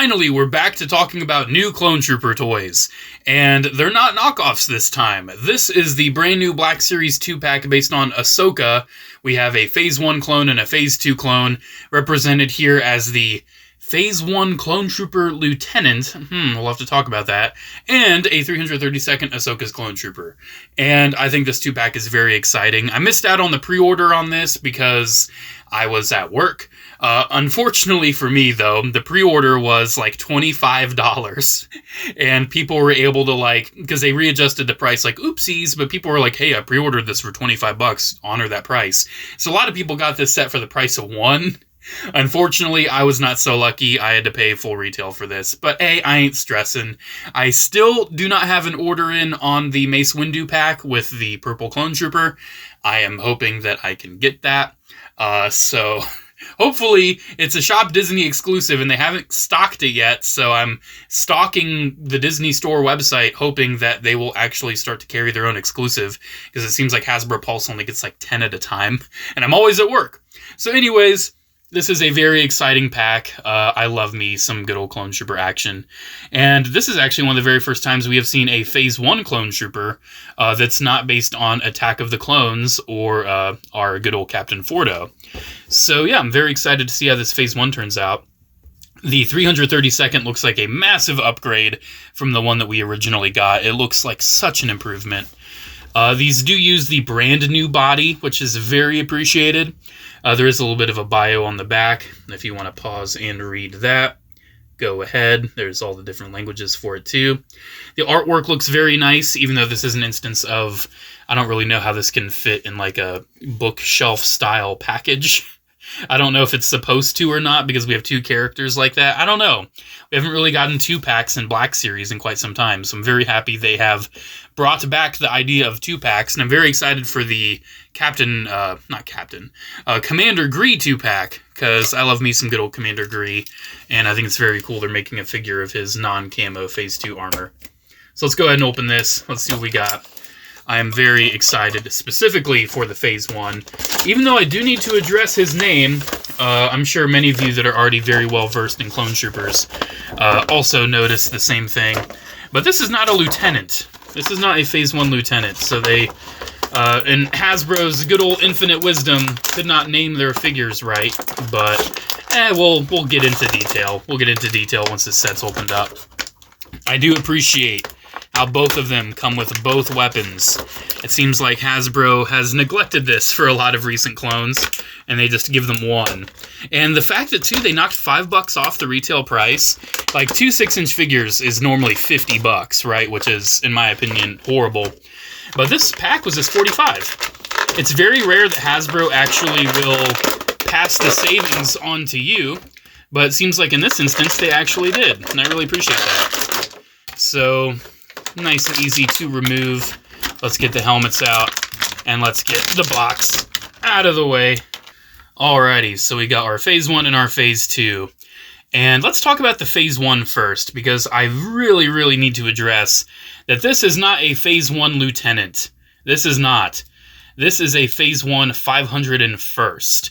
finally, we're back to talking about new Clone Trooper toys. And they're not knockoffs this time. This is the brand new Black Series 2-pack based on Ahsoka. We have a Phase 1 clone and a Phase 2 clone, represented here as the Phase 1 Clone Trooper Lieutenant, we'll have to talk about that, and a 332nd Ahsoka's Clone Trooper. And I think this 2-pack is very exciting. I missed out on the pre-order on this because I was at work. Unfortunately for me, though, the pre-order was like $25, and people were able to because they readjusted the price, oopsies, but people were like, hey, I pre-ordered this for $25, honor that price. So a lot of people got this set for the price of one. Unfortunately, I was not so lucky. I had to pay full retail for this. But hey, I ain't stressing. I still do not have an order in on the Mace Windu pack with the Purple Clone Trooper. I am hoping that I can get that. So hopefully it's a Shop Disney exclusive and they haven't stocked it yet. So I'm stalking the Disney Store website hoping that they will actually start to carry their own exclusive, because it seems like Hasbro Pulse only gets 10 at a time. And I'm always at work. So anyways, this is a very exciting pack. I love me some good old Clone Trooper action. And this is actually one of the very first times we have seen a Phase 1 Clone Trooper that's not based on Attack of the Clones or our good old Captain Fordo. So yeah, I'm very excited to see how this Phase 1 turns out. The 332nd looks like a massive upgrade from the one that we originally got. It looks like such an improvement. These do use the brand new body, which is very appreciated. There is a little bit of a bio on the back. If you want to pause and read that, go ahead. There's all the different languages for it too. The artwork looks very nice, even though this is an instance of, I don't really know how this can fit in a bookshelf style package. I don't know if it's supposed to or not, because we have two characters like that. I don't know. We haven't really gotten 2-packs in Black Series in quite some time, so I'm very happy they have brought back the idea of 2-packs, and I'm very excited for the Commander Gree 2-pack, because I love me some good old Commander Gree, and I think it's very cool they're making a figure of his non-camo Phase 2 armor. So let's go ahead and open this. Let's see what we got. I am very excited, specifically for the Phase 1. Even though I do need to address his name, I'm sure many of you that are already very well versed in Clone Troopers also noticed the same thing. But this is not a Lieutenant. This is not a Phase 1 Lieutenant. So they, in Hasbro's good old infinite wisdom, could not name their figures right. But, we'll get into detail. We'll get into detail once this set's opened up. I do appreciate how both of them come with both weapons. It seems like Hasbro has neglected this for a lot of recent clones, and they just give them one. And the fact that, too, they knocked $5 off the retail price, 2 6-inch figures is normally $50, right? Which is, in my opinion, horrible. But this pack was just $45. It's very rare that Hasbro actually will pass the savings on to you, but it seems like in this instance they actually did, and I really appreciate that. So nice and easy to remove. Let's get the helmets out, and let's get the box out of the way. Alrighty, so we got our Phase 1 and our Phase 2. And let's talk about the Phase 1 first, because I really, really need to address that this is not a Phase 1 Lieutenant. This is not. This is a Phase 1 501st.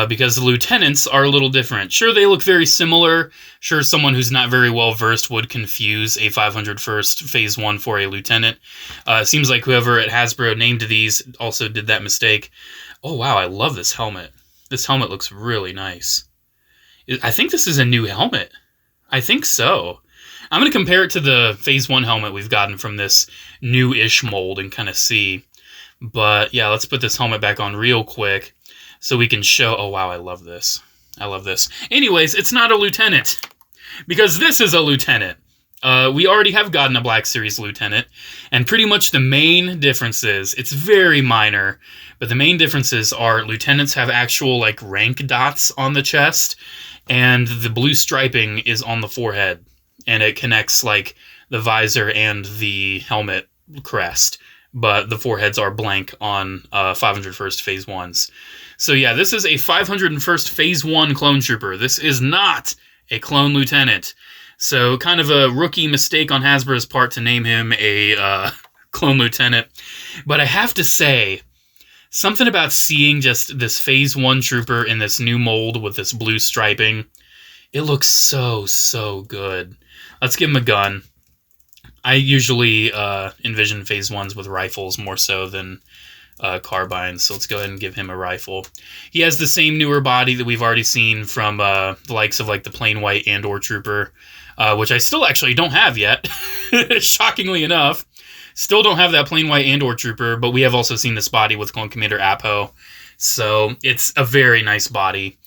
Because the lieutenants are a little different. Sure, they look very similar. Sure, someone who's not very well versed would confuse a 501st Phase 1 for a lieutenant. It seems like whoever at Hasbro named these also did that mistake. Oh wow, I love this helmet. This helmet looks really nice. I think this is a new helmet. I think so. I'm going to compare it to the Phase 1 helmet we've gotten from this new-ish mold and kind of see. But yeah, let's put this helmet back on real quick, so we can show, oh wow, I love this. I love this. Anyways, it's not a lieutenant, because this is a lieutenant. We already have gotten a Black Series lieutenant, and pretty much the main differences, it's very minor, but the main differences are lieutenants have actual rank dots on the chest, and the blue striping is on the forehead, and it connects the visor and the helmet crest, but the foreheads are blank on 501st Phase 1s. So yeah, this is a 501st Phase 1 Clone Trooper. This is not a Clone Lieutenant. So kind of a rookie mistake on Hasbro's part to name him a Clone Lieutenant. But I have to say, something about seeing just this Phase 1 Trooper in this new mold with this blue striping, It looks so, so good. Let's give him a gun. I usually envision phase ones with rifles more so than carbines, so let's go ahead and give him a rifle. He has the same newer body that we've already seen from the likes of like the plain white Andor Trooper, which I still actually don't have yet, shockingly enough. Still don't have that plain white Andor Trooper, but we have also seen this body with Clone Commander Apo, so it's a very nice body.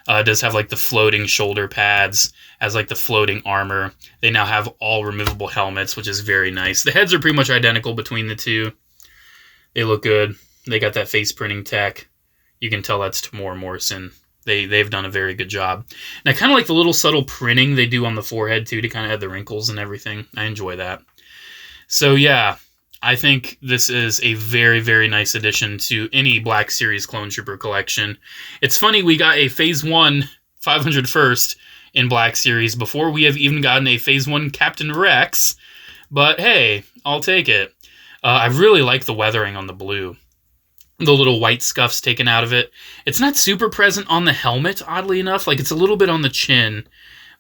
It does have like the floating shoulder pads, has like the floating armor. They now have all removable helmets, which is very nice. The heads are pretty much identical between the two. They look good. They got that face printing tech. You can tell that's Tamora Morrison. They've done a very good job. And I kind of like the little subtle printing they do on the forehead too, to kind of have the wrinkles and everything. I enjoy that. So yeah, I think this is a very, very nice addition to any Black Series Clone Trooper collection. It's funny, we got a Phase 1 501st in Black Series before we have even gotten a Phase 1 Captain Rex, but hey, I'll take it. I really like the weathering on the blue. The little white scuffs taken out of it. It's not super present on the helmet, oddly enough. Like, it's a little bit on the chin,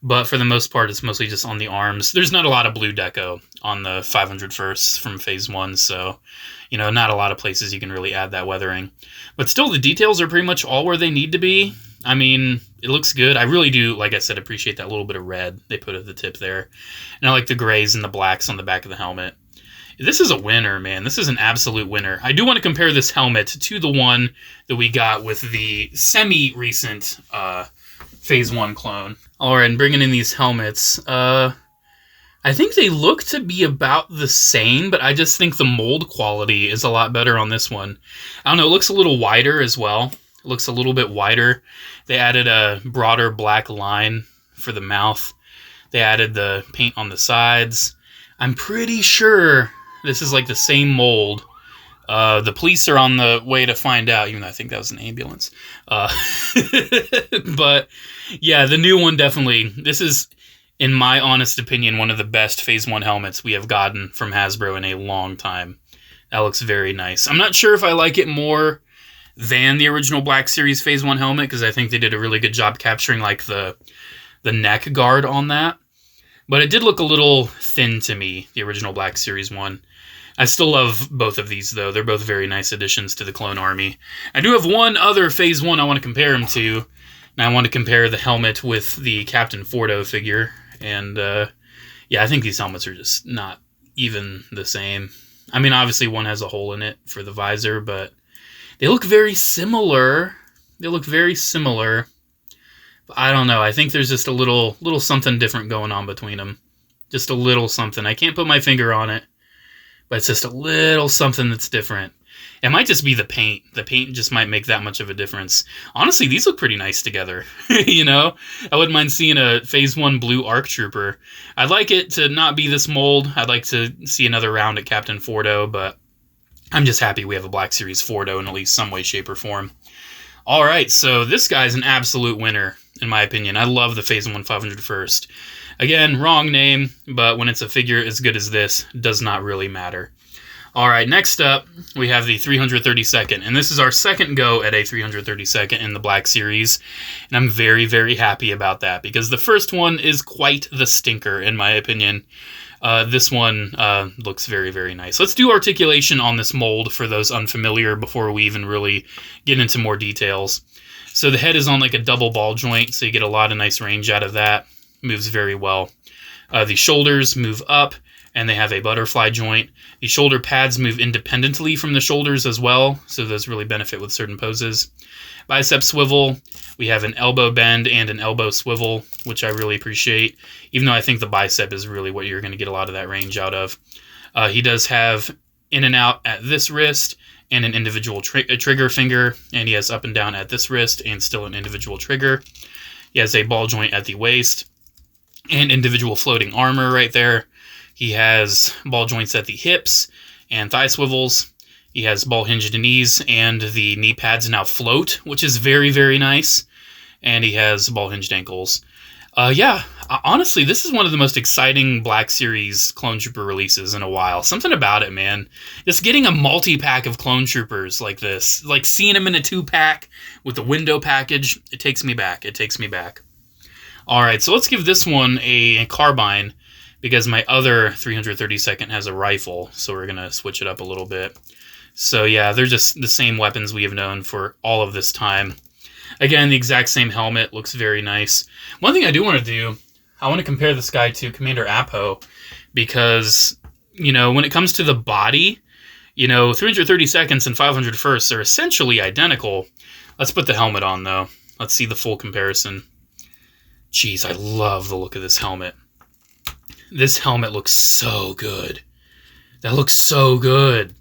but for the most part, it's mostly just on the arms. There's not a lot of blue deco on the 501st from Phase 1, so, you know, not a lot of places you can really add that weathering. But still, the details are pretty much all where they need to be. I mean, it looks good. I really do, like I said, appreciate that little bit of red they put at the tip there. And I like the grays and the blacks on the back of the helmet. This is a winner, man. This is an absolute winner. I do want to compare this helmet to the one that we got with the semi-recent Phase 1 clone. Alright, and bringing in these helmets. I think they look to be about the same, but I just think the mold quality is a lot better on this one. I don't know, it looks a little wider as well. It looks a little bit wider. They added a broader black line for the mouth. They added the paint on the sides. I'm pretty sure this is like the same mold. The police are on the way to find out, even though I think that was an ambulance. But yeah, the new one definitely, this is, in my honest opinion, one of the best Phase 1 helmets we have gotten from Hasbro in a long time. That looks very nice. I'm not sure if I like it more than the original Black Series Phase 1 helmet, because I think they did a really good job capturing like the neck guard on that. But it did look a little thin to me, the original Black Series one. I still love both of these, though. They're both very nice additions to the Clone Army. I do have one other Phase 1 I want to compare them to, and I want to compare the helmet with the Captain Fordo figure. And, yeah, I think these helmets are just not even the same. I mean, obviously one has a hole in it for the visor, but they look very similar. They look very similar. But I don't know. I think there's just a little something different going on between them. Just a little something. I can't put my finger on it, but it's just a little something that's different. It might just be the paint. The paint just might make that much of a difference. Honestly, these look pretty nice together. You know? I wouldn't mind seeing a Phase 1 blue ARC Trooper. I'd like it to not be this mold. I'd like to see another round at Captain Fordo, but I'm just happy we have a Black Series Fordo in at least some way, shape, or form. Alright, so this guy's an absolute winner, in my opinion. I love the Phase 1 501st. Again, wrong name, but when it's a figure as good as this, does not really matter. Alright, next up, we have the 332nd, and this is our second go at a 332nd in the Black Series, and I'm very, very happy about that, because the first one is quite the stinker, in my opinion. This one looks very, very nice. Let's do articulation on this mold for those unfamiliar before we even really get into more details. So the head is on like a double ball joint, so you get a lot of nice range out of that. Moves very well. The shoulders move up, and they have a butterfly joint. The shoulder pads move independently from the shoulders as well, so those really benefit with certain poses. Bicep swivel, we have an elbow bend and an elbow swivel, which I really appreciate, even though I think the bicep is really what you're going to get a lot of that range out of. He does have in and out at this wrist and an individual trigger finger, and he has up and down at this wrist and still an individual trigger. He has a ball joint at the waist and individual floating armor right there. He has ball joints at the hips and thigh swivels. He has ball hinged knees, and the knee pads now float, which is very, very nice. And he has ball hinged ankles. Yeah, honestly, this is one of the most exciting Black Series Clone Trooper releases in a while. Something about it, man. Just getting a multi-pack of Clone Troopers like this, like seeing them in a 2-pack with the window package, it takes me back. It takes me back. Alright, so let's give this one a carbine, because my other 332nd has a rifle, so we're going to switch it up a little bit. So yeah, they're just the same weapons we have known for all of this time. Again, the exact same helmet, looks very nice. One thing I do want to do, I want to compare this guy to Commander Apo, because, you know, when it comes to the body, you know, 332nds and 501sts are essentially identical. Let's put the helmet on, though. Let's see the full comparison. Jeez, I love the look of this helmet. This helmet looks so good. That looks so good.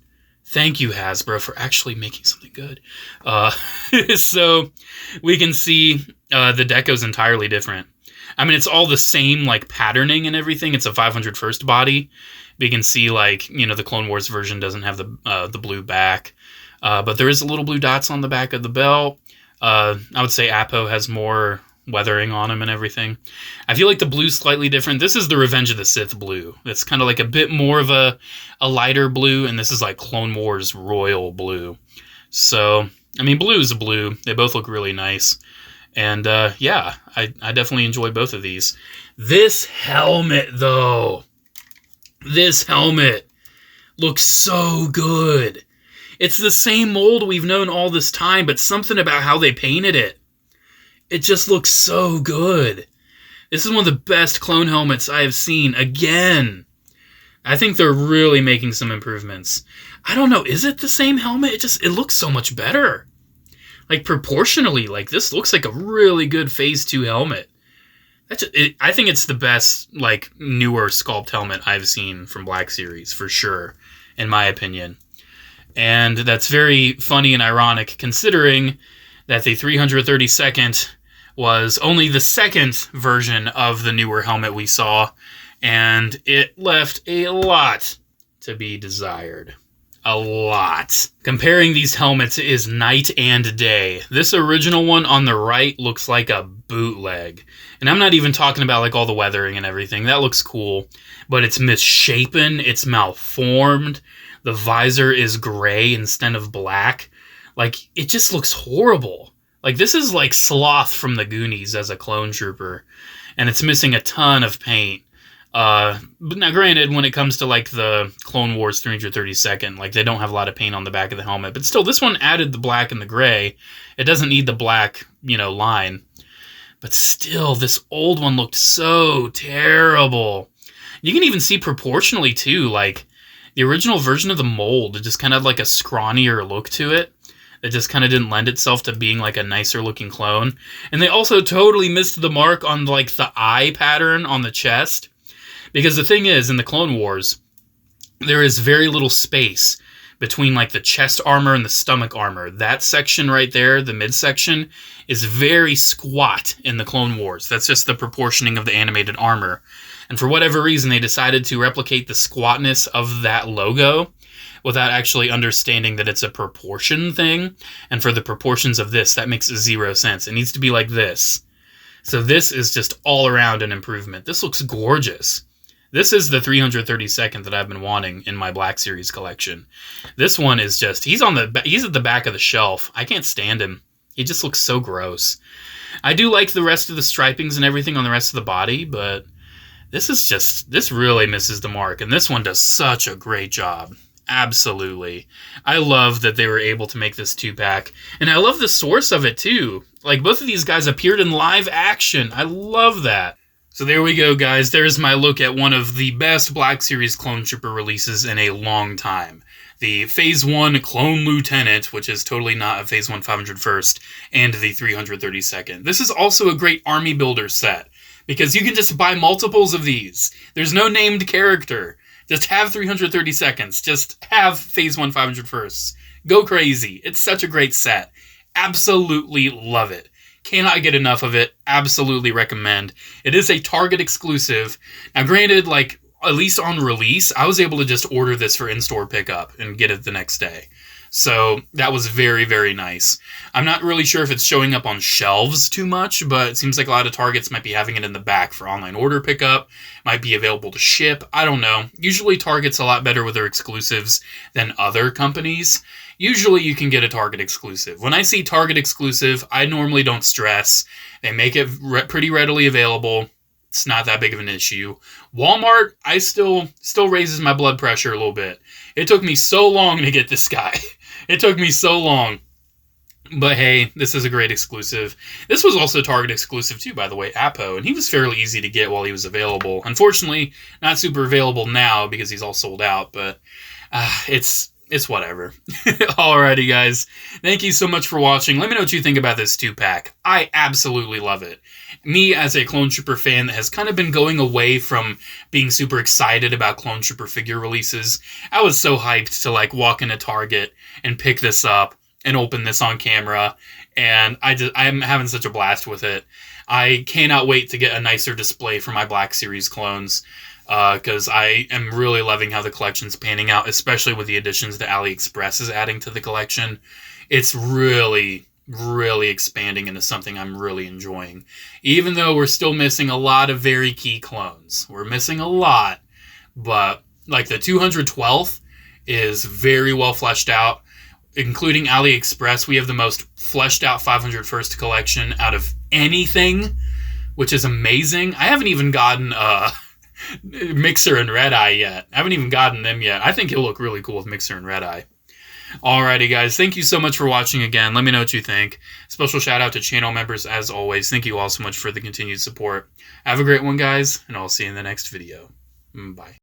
Thank you, Hasbro, for actually making something good. So we can see the deco's entirely different. I mean, it's all the same, like, patterning and everything. It's a 501st body. But you can see, like, you know, the Clone Wars version doesn't have the blue back. But there is a little blue dots on the back of the belt. I would say Apo has more weathering on him and everything. I feel like the blue's slightly different. This is the Revenge of the Sith blue. It's kind of like a bit more of a lighter blue, and this is like Clone Wars royal blue. So, I mean, blue is a blue. They both look really nice. And, yeah, I definitely enjoy both of these. This helmet, though. This helmet looks so good. It's the same mold we've known all this time, but something about how they painted it. It just looks so good. This is one of the best clone helmets I have seen. Again, I think they're really making some improvements. I don't know, is it the same helmet? It looks so much better. Like, proportionally, like, this looks like a really good Phase 2 helmet. I think it's the best, like, newer sculpt helmet I've seen from Black Series, for sure, in my opinion. And that's very funny and ironic, considering that the 332nd was only the second version of the newer helmet we saw, and it left a lot to be desired. A lot. Comparing these helmets is night and day. This original one on the right looks like a bootleg. And I'm not even talking about like all the weathering and everything. That looks cool. But it's misshapen. It's malformed. The visor is gray instead of black. Like, it just looks horrible. Like, this is like Sloth from the Goonies as a clone trooper. And it's missing a ton of paint. But now, granted, when it comes to, like, the Clone Wars 332nd, like, they don't have a lot of paint on the back of the helmet. But still, this one added the black and the gray. It doesn't need the black, you know, line. But still, this old one looked so terrible. You can even see proportionally, too, like, the original version of the mold, it just kind of had, like, a scrawnier look to it. It just kind of didn't lend itself to being, like, a nicer-looking clone. And they also totally missed the mark on, like, the eye pattern on the chest. Because the thing is, in the Clone Wars, there is very little space between, like, the chest armor and the stomach armor. That section right there, the midsection, is very squat in the Clone Wars. That's just the proportioning of the animated armor. And for whatever reason, they decided to replicate the squatness of that logo without actually understanding that it's a proportion thing. And for the proportions of this, that makes zero sense. It needs to be like this. So this is just all around an improvement. This looks gorgeous. This is the 332nd that I've been wanting in my Black Series collection. This one is just, he's at the back of the shelf. I can't stand him. He just looks so gross. I do like the rest of the stripings and everything on the rest of the body, but this really misses the mark. And this one does such a great job. Absolutely. I love that they were able to make this 2-pack. And I love the source of it, too. Like, both of these guys appeared in live action. I love that. So there we go, guys. There's my look at one of the best Black Series Clone Trooper releases in a long time. The Phase 1 Clone Lieutenant, which is totally not a Phase 1 501st, and the 332nd. This is also a great army builder set, because you can just buy multiples of these. There's no named character. Just have 332nds. Just have Phase 1 501sts. Go crazy. It's such a great set. Absolutely love it. Cannot get enough of it. Absolutely recommend. It is a Target exclusive. Now, granted, like, at least on release, I was able to just order this for in-store pickup and get it the next day. So that was very, very nice. I'm not really sure if it's showing up on shelves too much, but it seems like a lot of Targets might be having it in the back for online order pickup. Might be available to ship. I don't know. Usually Target's a lot better with their exclusives than other companies. Usually you can get a Target exclusive. When I see Target exclusive, I normally don't stress. They make it pretty readily available. It's not that big of an issue. Walmart, I still raises my blood pressure a little bit. It took me so long to get this guy. It took me so long. But hey, this is a great exclusive. This was also Target exclusive too, by the way, Apo, and he was fairly easy to get while he was available. Unfortunately, not super available now because he's all sold out, but it's whatever. Alrighty, guys. Thank you so much for watching. Let me know what you think about this 2-pack. I absolutely love it. Me, as a Clone Trooper fan that has kind of been going away from being super excited about Clone Trooper figure releases, I was so hyped to like walk into Target and pick this up and open this on camera, and I'm having such a blast with it. I cannot wait to get a nicer display for my Black Series clones, because I am really loving how the collection's panning out, especially with the additions that AliExpress is adding to the collection. It's really, really expanding into something I'm really enjoying. Even though we're still missing a lot of very key clones. We're missing a lot, but like the 212th is very well fleshed out. Including AliExpress, we have the most fleshed out 501st collection out of anything, which is amazing. I haven't even gotten Mixer and Red Eye yet. I haven't even gotten them yet. I think he'll look really cool with Mixer and Red Eye. Alrighty, guys. Thank you so much for watching again. Let me know what you think. Special shout out to channel members as always. Thank you all so much for the continued support. Have a great one, guys, and I'll see you in the next video. Bye.